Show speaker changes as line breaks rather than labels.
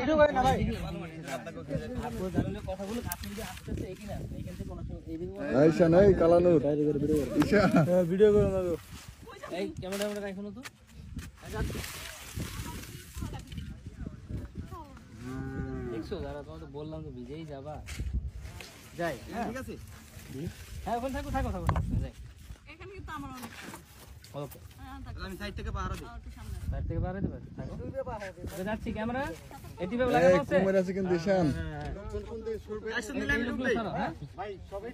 video করে না ভাই
আপু জানলে কথাগুলো আপনি যদি আসতেছে এই কিনা এইখান থেকে কোন এইদিকে
আইসা নাই কালানুর ঈশা
ভিডিও করে না তো
এই ক্যামেরা রাখুন তো দেখছো যারা তোমাকে বললাম তো ভিজেই যাবা যাই ঠিক আছে হ্যাঁ ওখানে থাকো সমস্যা যাই
এখানে কিন্তু আমার অনেক
ওকে
আমি সাইড থেকে পাহারা দিই
সাইড থেকে পাহারা দিবে থাকো যাচ্ছি ক্যামেরা এটি ভাবে
এই
লাগানো আছে
কুমার আছে কিন্তু ঈশান
আসুন দিলাম ঢুকলে
হ্যাঁ
ভাই সবাই